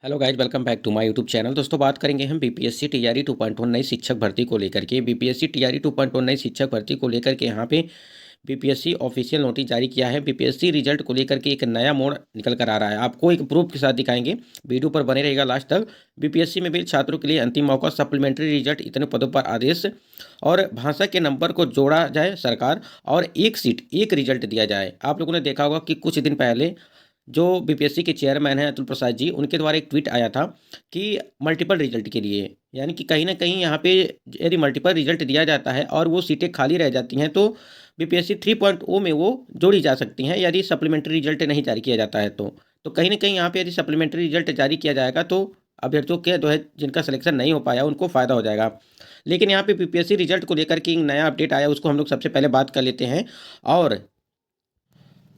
Hello guys, welcome back to my YouTube channel. दोस्तों, बात करेंगे हम बीपीएससी टीआरई 2.1 नई शिक्षक भर्ती को लेकर के। बीपीएससी टीआरई 2.1 नई शिक्षक भर्ती को लेकर के यहाँ पे बीपीएससी ऑफिशियल नोटिस जारी किया है। बीपीएससी रिजल्ट को लेकर के एक नया मोड़ निकल कर आ रहा है। आपको एक प्रूफ के साथ दिखाएंगे, वीडियो पर बने रहेगा लास्ट तक। बीपीएससी में भी छात्रों के लिए अंतिम मौका, सप्लीमेंट्री रिजल्ट, इतने पदों पर आदेश और भाषा के नंबर को जोड़ा जाए सरकार, और एक सीट एक रिजल्ट दिया जाए। आप लोगों ने देखा होगा कि कुछ दिन पहले जो बीपीएससी के चेयरमैन हैं अतुल प्रसाद जी, उनके द्वारा एक ट्वीट आया था कि मल्टीपल रिजल्ट के लिए, यानी कि कहीं ना कहीं यहाँ पे यदि मल्टीपल रिजल्ट दिया जाता है और वो सीटें खाली रह जाती हैं तो बीपीएससी 3.0 में वो जोड़ी जा सकती हैं, यदि सप्लीमेंट्री रिजल्ट नहीं जारी किया जाता है तो कहीं ना कहीं यहाँ पे यदि सप्लीमेंट्री रिजल्ट जारी किया जाएगा तो अभ्यर्थियों के जो है जिनका सिलेक्शन नहीं हो पाया उनको फ़ायदा हो जाएगा। लेकिन यहाँ पे बीपीएससी रिजल्ट को लेकर के एक नया अपडेट आया, उसको हम लोग सबसे पहले बात कर लेते हैं। और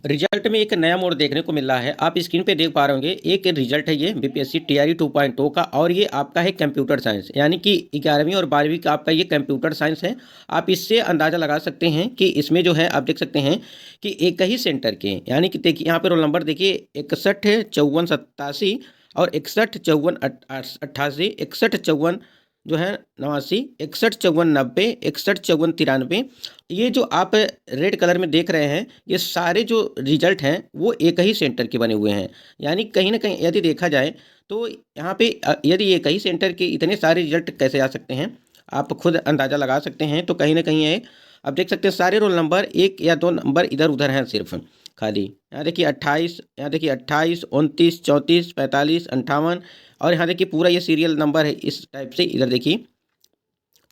रिजल्ट में एक नया मोड़ देखने को मिल रहा है। आप स्क्रीन पे देख पा रहे होंगे, एक रिजल्ट है ये बीपीएससी टीआरई 2.0 का, और ये आपका है कंप्यूटर साइंस, यानी कि 11वीं और 12वीं का आपका ये कंप्यूटर साइंस है। आप इससे अंदाज़ा लगा सकते हैं कि इसमें जो है आप देख सकते हैं कि एक ही सेंटर के, यानी कि देखिए यहाँ पे रोल नंबर देखिए 615487 और 615488, 6154 जो है 89, 615490, 615493। ये जो आप रेड कलर में देख रहे हैं, ये सारे जो रिजल्ट हैं वो एक ही सेंटर के बने हुए हैं। यानी कहीं ना कहीं यदि देखा जाए तो यहाँ पे यदि एक ही सेंटर के इतने सारे रिजल्ट कैसे आ सकते हैं, आप खुद अंदाज़ा लगा सकते हैं। तो कहीं ना कहीं है, आप देख सकते हैं सारे रोल नंबर एक या दो नंबर इधर उधर हैं सिर्फ खाली। यहाँ देखिए 28, यहाँ देखिए 28, 29, 34, 45, 58, और यहाँ देखिए पूरा ये सीरियल नंबर है इस टाइप से। इधर देखिए,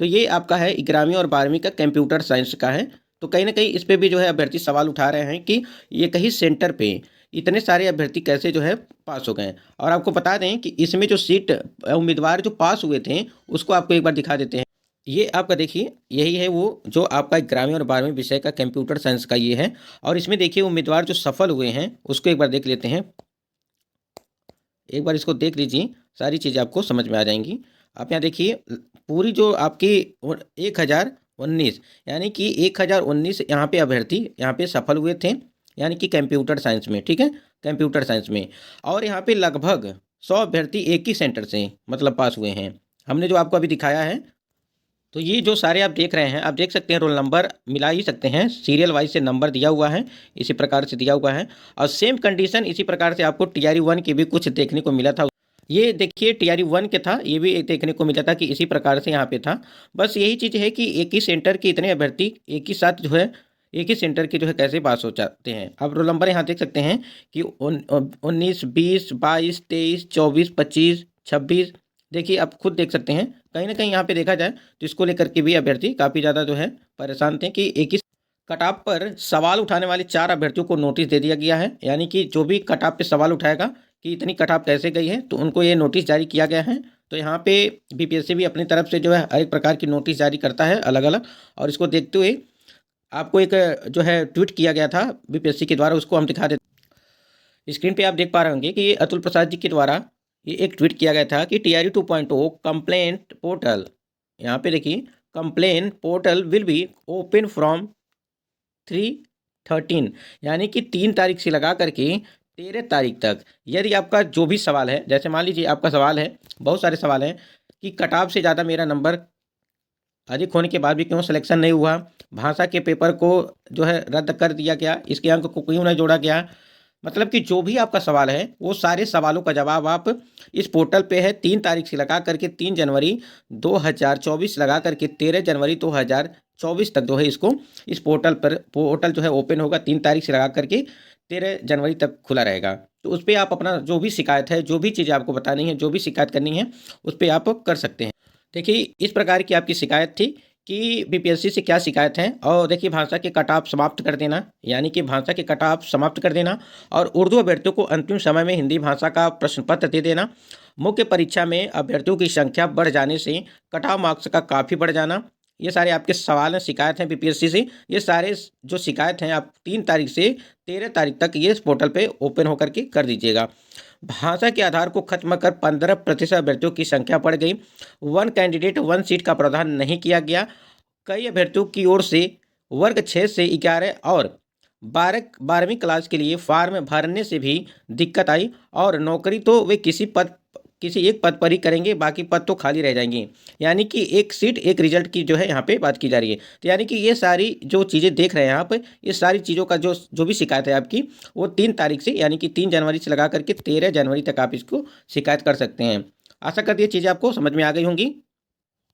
तो ये आपका है 11वीं और 12वीं का कंप्यूटर साइंस का है। तो कहीं ना कहीं इस पे भी जो है अभ्यर्थी सवाल उठा रहे हैं कि ये कहीं सेंटर पे इतने सारे अभ्यर्थी कैसे जो है पास हो गए। और आपको बता दें कि इसमें जो सीट उम्मीदवार जो पास हुए थे उसको आपको एक बार दिखा देते हैं। ये आपका देखिए, यही है वो जो आपका 11वीं और 12वीं विषय का कंप्यूटर साइंस का ये है। और इसमें देखिए उम्मीदवार जो सफल हुए हैं उसको एक बार देख लेते हैं। एक बार इसको देख लीजिए, सारी चीज़ें आपको समझ में आ जाएंगी। आप यहाँ देखिए पूरी जो आपकी 1019, यानी कि 1019 यहाँ पे अभ्यर्थी यहाँ पे सफल हुए थे, यानी कि कंप्यूटर साइंस में, ठीक है, कंप्यूटर साइंस में। और यहाँ पे लगभग 100 अभ्यर्थी एक ही सेंटर से मतलब पास हुए हैं, हमने जो आपको अभी दिखाया है। तो ये जो सारे आप देख रहे हैं, आप देख सकते हैं रोल नंबर मिला ही सकते हैं, सीरियल वाइज से नंबर दिया हुआ है, इसी प्रकार से दिया हुआ है। और सेम कंडीशन इसी प्रकार से आपको टीआरई 1 की भी कुछ देखने को मिला था। ये देखिए टीआरई 1 के था, ये भी एक देखने को मिला था कि इसी प्रकार से यहाँ पे था। बस यही चीज़ है कि एक ही सेंटर के इतने अभ्यर्थी एक ही साथ जो है, एक ही सेंटर के जो है कैसे पास हो जाते हैं। अब रोल नंबर यहाँ देख सकते हैं कि 19, 20, 22, 23, 24, 25, 26, देखिए आप खुद देख सकते हैं। कहीं ना कहीं यहाँ पे देखा जाए तो इसको लेकर के भी अभ्यर्थी काफ़ी ज़्यादा जो है परेशान थे कि एक ही कटाप पर सवाल उठाने वाले 4 अभ्यर्थियों को नोटिस दे दिया गया है। यानी कि जो भी कटाप पे सवाल उठाएगा कि इतनी कटाप कैसे गई है, तो उनको ये नोटिस जारी किया गया है। तो यहाँ पे बीपीएससी भी अपनी तरफ से जो है हर एक प्रकार की नोटिस जारी करता है अलग अलग। और इसको देखते हुए आपको एक जो है ट्वीट किया गया था बीपीएससी के द्वारा, उसको हम दिखा देते। स्क्रीन पे आप देख पा रहे होंगे कि ये अतुल प्रसाद जी के द्वारा ये एक ट्वीट किया गया था कि टीआरई 2.0 कंप्लेंट पोर्टल, यहाँ पे देखिए complain portal will be open from 3/13, यानी कि 3 तारीख से लगा करके 13 तारीख तक। यदि आपका जो भी सवाल है, जैसे मान लीजिए आपका सवाल है, बहुत सारे सवाल हैं कि कट ऑफ से ज़्यादा मेरा नंबर अधिक होने के बाद भी क्यों सिलेक्शन नहीं हुआ, भाषा के पेपर को जो है रद्द कर दिया गया, इसके अंक को क्यों नहीं जोड़ा गया। मतलब कि जो भी आपका सवाल है वो सारे सवालों का जवाब आप इस पोर्टल पे है 3 तारीख से लगा करके 3 जनवरी 2024 लगा करके 13 जनवरी 2024 तक जो है इसको इस पोर्टल जो है ओपन होगा। 3 तारीख से लगा करके 13 जनवरी तक खुला रहेगा। तो उस पर आप अपना जो भी शिकायत है, जो भी चीज़ें आपको बतानी है, जो भी शिकायत करनी है, उस पर आप कर सकते हैं। देखिए इस प्रकार की आपकी शिकायत थी कि बीपीएससी से क्या शिकायत है। और देखिए भाषा के कट ऑफ समाप्त कर देना, यानी कि भाषा के कट ऑफ समाप्त कर देना, और उर्दू अभ्यर्थियों को अंतिम समय में हिंदी भाषा का प्रश्न पत्र दे देना। मुख्य परीक्षा में अभ्यर्थियों की संख्या बढ़ जाने से कट ऑफ मार्क्स का काफ़ी बढ़ जाना। ये सारे आपके सवाल हैं, शिकायत हैं बीपीएससी से। ये सारे जो शिकायत हैं आप 3 तारीख से 13 तारीख तक ये इस पोर्टल पे ओपन होकर के कर दीजिएगा। भाषा के आधार को खत्म कर 15% अभ्यर्थियों की संख्या बढ़ गई। 1 कैंडिडेट 1 सीट का प्रावधान नहीं किया गया। कई अभ्यर्थियों की ओर से वर्ग 6 से 11 और 12वीं क्लास के लिए फॉर्म भरने से भी दिक्कत आई, और नौकरी तो वे किसी पद किसी एक पद पर ही करेंगे, बाकी पद तो खाली रह जाएंगे। यानी कि एक सीट एक रिजल्ट की जो है यहाँ पे बात की जा रही है। तो यानी कि ये सारी जो चीज़ें देख रहे हैं आप, ये सारी चीज़ों का जो जो भी शिकायत है आपकी, वो 3 तारीख से यानी कि 3 जनवरी से लगा करके 13 जनवरी तक आप इसको शिकायत कर सकते हैं। आशा करती है चीज़ें आपको समझ में आ गई होंगी।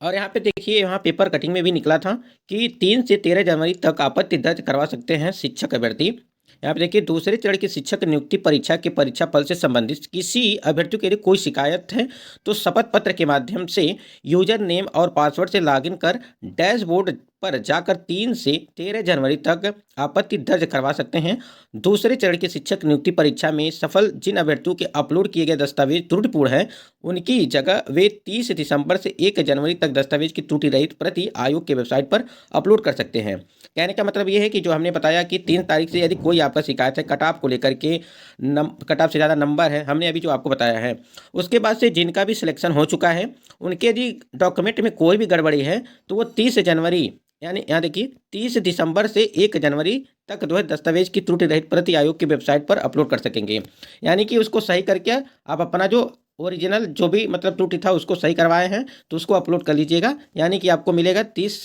और यहाँ पे देखिए, यहाँ पेपर कटिंग में भी निकला था कि 3 से 13 जनवरी तक आपत्ति दर्ज करवा सकते हैं शिक्षक अभ्यर्थी। यहाँ पे देखिए, दूसरे चरण की शिक्षक नियुक्ति परीक्षा के परीक्षा फल से संबंधित किसी अभ्यर्थियों के लिए कोई शिकायत है तो शपथ पत्र के माध्यम से यूजर नेम और पासवर्ड से लॉगिन कर डैशबोर्ड पर जाकर 3 से 13 जनवरी तक आपत्ति दर्ज करवा सकते हैं। दूसरे चरण की शिक्षक नियुक्ति परीक्षा में सफल जिन अभ्यर्थियों के अपलोड किए गए दस्तावेज त्रुटिपूर्ण हैं, उनकी जगह वे 30 दिसंबर से 1 जनवरी तक दस्तावेज की त्रुटि रहित प्रति आयोग के वेबसाइट पर अपलोड कर सकते हैं। कहने का मतलब ये है कि जो हमने बताया कि 3 तारीख से यदि कोई आपका शिकायत है कट ऑफ को लेकर के, कट ऑफ से ज़्यादा नंबर है, हमने अभी जो आपको बताया है, उसके बाद से जिनका भी सिलेक्शन हो चुका है उनके यदि डॉक्यूमेंट में कोई भी गड़बड़ी है तो वो 30 जनवरी, यानी यहाँ देखिए 30 दिसंबर से 1 जनवरी तक जो है दस्तावेज की त्रुटि रहित प्रति आयोग की वेबसाइट पर अपलोड कर सकेंगे। यानी कि उसको सही करके आप अपना जो ओरिजिनल जो भी मतलब त्रुटि था उसको सही करवाए हैं तो उसको अपलोड कर लीजिएगा। यानी कि आपको मिलेगा 30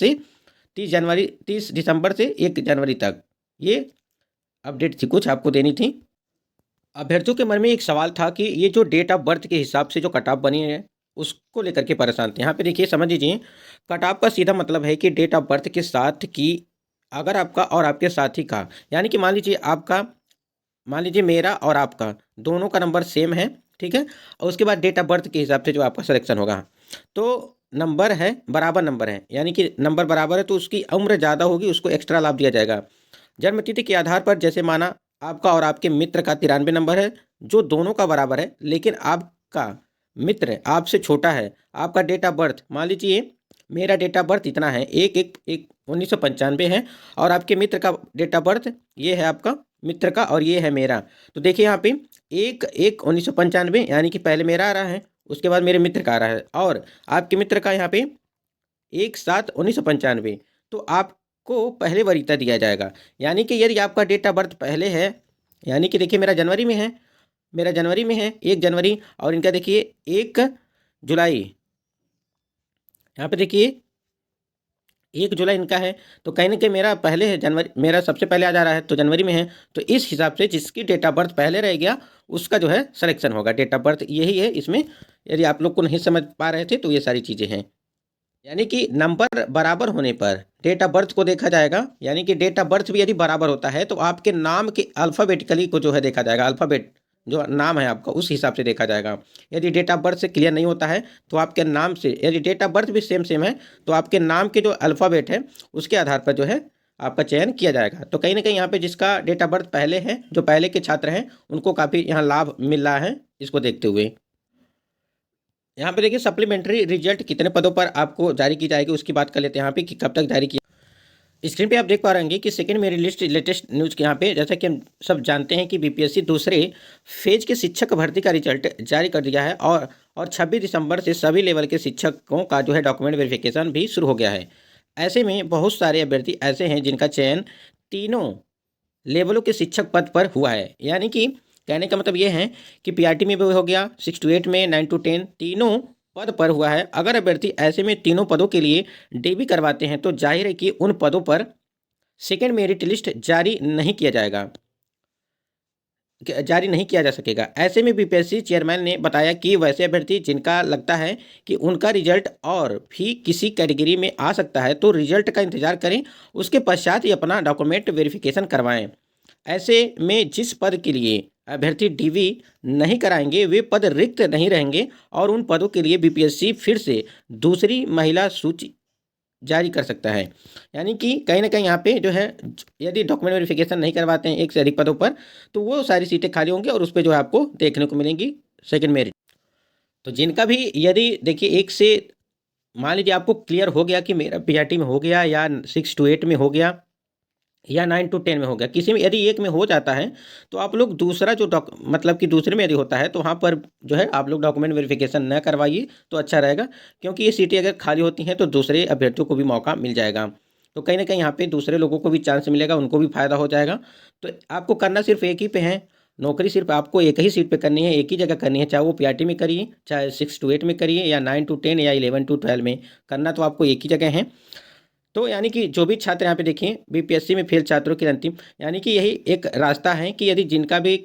दिसंबर से 1 जनवरी तक। ये अपडेट थी कुछ आपको देनी थी। अभ्यर्थियों के मन में एक सवाल था कि ये जो डेट ऑफ बर्थ के हिसाब से जो कट ऑफ बनी है उसको लेकर के परेशान थे। यहाँ पे देखिए समझ लीजिए, कट ऑफ का सीधा मतलब है कि डेट ऑफ बर्थ के साथ की, अगर आपका और आपके साथी का, यानी कि मान लीजिए आपका, मान लीजिए मेरा और आपका दोनों का नंबर सेम है, ठीक है, और उसके बाद डेट ऑफ बर्थ के हिसाब से जो आपका सिलेक्शन होगा तो नंबर है, बराबर नंबर है, यानी कि नंबर बराबर है तो उसकी उम्र ज़्यादा होगी, उसको एक्स्ट्रा लाभ दिया जाएगा। जन्मतिथि के आधार पर जैसे माना आपका और आपके मित्र का 93 नंबर है जो दोनों का बराबर है, लेकिन आपका मित्र आपसे छोटा है, आपका डेट ऑफ बर्थ मान लीजिए मेरा डेट ऑफ बर्थ इतना है, 1/1/1995 है, और आपके मित्र का डेट ऑफ बर्थ ये है आपका मित्र का और ये है मेरा। तो देखिए यहाँ पे 1/1/1995 यानी कि पहले मेरा आ रहा है, उसके बाद मेरे मित्र का आ रहा है, और आपके मित्र का यहाँ पे 1/7/1995। तो आपको पहले वरीयता दिया जाएगा। यानी कि यदि आपका डेट ऑफ बर्थ पहले है, यानी कि देखिए मेरा जनवरी में है, मेरा जनवरी में है 1 जनवरी, और इनका देखिए 1 जुलाई, यहाँ पे देखिए 1 जुलाई इनका है, तो कहीं ना कहीं मेरा पहले है, जनवरी मेरा सबसे पहले आ जा रहा है तो जनवरी में है। तो इस हिसाब से जिसकी डेट ऑफ बर्थ पहले रह गया उसका जो है सिलेक्शन होगा। डेट ऑफ बर्थ यही है इसमें, यदि आप लोग को नहीं समझ पा रहे थे तो ये सारी चीज़ें हैं। यानी कि नंबर बराबर होने पर डेट ऑफ बर्थ को देखा जाएगा, यानी कि डेट ऑफ बर्थ भी यदि बराबर होता है तो आपके नाम के अल्फ़ाबेटिकली को जो है देखा जाएगा, अल्फ़ाबेट जो नाम है आपका उस हिसाब से देखा जाएगा। यदि डेट ऑफ बर्थ से क्लियर नहीं होता है तो आपके नाम से, यदि डेट ऑफ बर्थ भी सेम सेम है तो आपके नाम के जो अल्फ़ाबेट है उसके आधार पर जो है आपका चयन किया जाएगा। तो कहीं ना कहीं यहाँ पे जिसका डेट ऑफ बर्थ पहले है, जो पहले के छात्र हैं, उनको काफ़ी यहाँ लाभ मिल रहा है इसको देखते हुए। यहाँ पे देखिए सप्लीमेंट्री रिजल्ट कितने पदों पर आपको जारी की जाएगी उसकी बात कर लेते हैं यहाँ पे कि कब तक जारी किया। स्क्रीन पे आप देख पा रहे हैं कि second merit list latest news के यहाँ पे, जैसा कि हम सब जानते हैं कि बीपीएससी दूसरे फेज के शिक्षक भर्ती का रिजल्ट जारी कर दिया है, और 26 दिसंबर से सभी लेवल के शिक्षकों का जो है डॉक्यूमेंट वेरिफिकेशन भी शुरू हो गया है। ऐसे में बहुत सारे अभ्यर्थी ऐसे हैं जिनका चयन तीनों लेवलों के शिक्षक पद पर हुआ है। यानी कि कहने का मतलब ये है कि पीआरटी में भी हो गया, 6 to 8 में, 9 to 10 तीनों पद पर हुआ है। अगर अभ्यर्थी ऐसे में तीनों पदों के लिए डीबी करवाते हैं तो जाहिर है कि उन पदों पर सेकेंड मेरिट लिस्ट जारी नहीं किया जाएगा, जारी नहीं किया जा सकेगा। ऐसे में बीपीएससी चेयरमैन ने बताया कि वैसे अभ्यर्थी जिनका लगता है कि उनका रिजल्ट और भी किसी कैटेगरी में आ सकता है तो रिजल्ट का इंतजार करें, उसके पश्चात ही अपना डॉक्यूमेंट वेरिफिकेशन करवाएं। ऐसे में जिस पद के लिए अभ्यर्थी डीवी नहीं कराएंगे वे पद रिक्त नहीं रहेंगे, और उन पदों के लिए बीपीएससी फिर से दूसरी महिला सूची जारी कर सकता है। यानी कि कहीं ना कहीं यहाँ पे जो है यदि डॉक्यूमेंट वेरिफिकेशन नहीं करवाते हैं एक से अधिक पदों पर तो वो सारी सीटें खाली होंगी और उस पर जो है आपको देखने को मिलेंगी सेकंड मेरिट। तो जिनका भी यदि देखिए एक से, मान लीजिए आपको क्लियर हो गया कि मेरा पीआरटी में हो गया या 6 to 8 में हो गया या 9 to 10 में हो गया, किसी में यदि एक में हो जाता है तो आप लोग दूसरा जो मतलब कि दूसरे में यदि होता है तो वहाँ पर जो है आप लोग डॉक्यूमेंट वेरिफिकेशन न करवाइए तो अच्छा रहेगा, क्योंकि ये सीटें अगर खाली होती हैं तो दूसरे अभ्यर्थियों को भी मौका मिल जाएगा। तो कहीं ना कहीं यहाँ पे दूसरे लोगों को भी चांस मिलेगा, उनको भी फायदा हो जाएगा। तो आपको करना सिर्फ एक ही पे है, नौकरी सिर्फ आपको एक ही सीट पे करनी है, एक ही जगह करनी है, चाहे वो पीआरटी में करिए, चाहे 6 to 8 में करिए, या 9 to 10 या 11 to 12 में करना, तो आपको एक ही जगह है। तो यानी कि जो भी छात्र यहाँ पे देखिए बीपीएससी में फेल छात्रों के लिए अंतिम, यानी कि यही एक रास्ता है कि यदि जिनका भी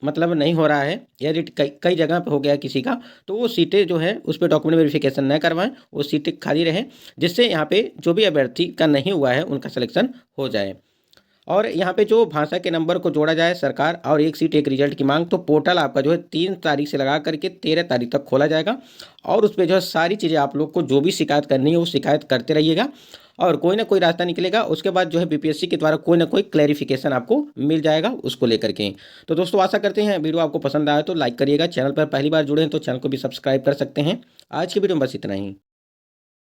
मतलब नहीं हो रहा है, यदि कई कई जगह पे हो गया किसी का, तो वो सीटें जो है उस पर डॉक्यूमेंट वेरिफिकेशन न करवाएं, वो सीटें खाली रहें, जिससे यहाँ पे जो भी अभ्यर्थी का नहीं हुआ है उनका सिलेक्शन हो जाए। और यहाँ पे जो भाषा के नंबर को जोड़ा जाए सरकार, और एक सीट एक रिजल्ट की मांग, तो पोर्टल आपका जो है 3 तारीख से लगा करके 13 तारीख तक खोला जाएगा, और उस पर जो है सारी चीज़ें आप लोग को जो भी शिकायत करनी है वो शिकायत करते रहिएगा, और कोई ना कोई रास्ता निकलेगा। उसके बाद जो है बीपीएससी के द्वारा कोई ना कोई क्लैरिफिकेशन आपको मिल जाएगा उसको लेकर के। तो दोस्तों आशा करते हैं वीडियो आपको पसंद आया तो लाइक करिएगा, चैनल पर पहली बार जुड़े हैं तो चैनल को भी सब्सक्राइब कर सकते हैं। आज की वीडियो में बस इतना ही।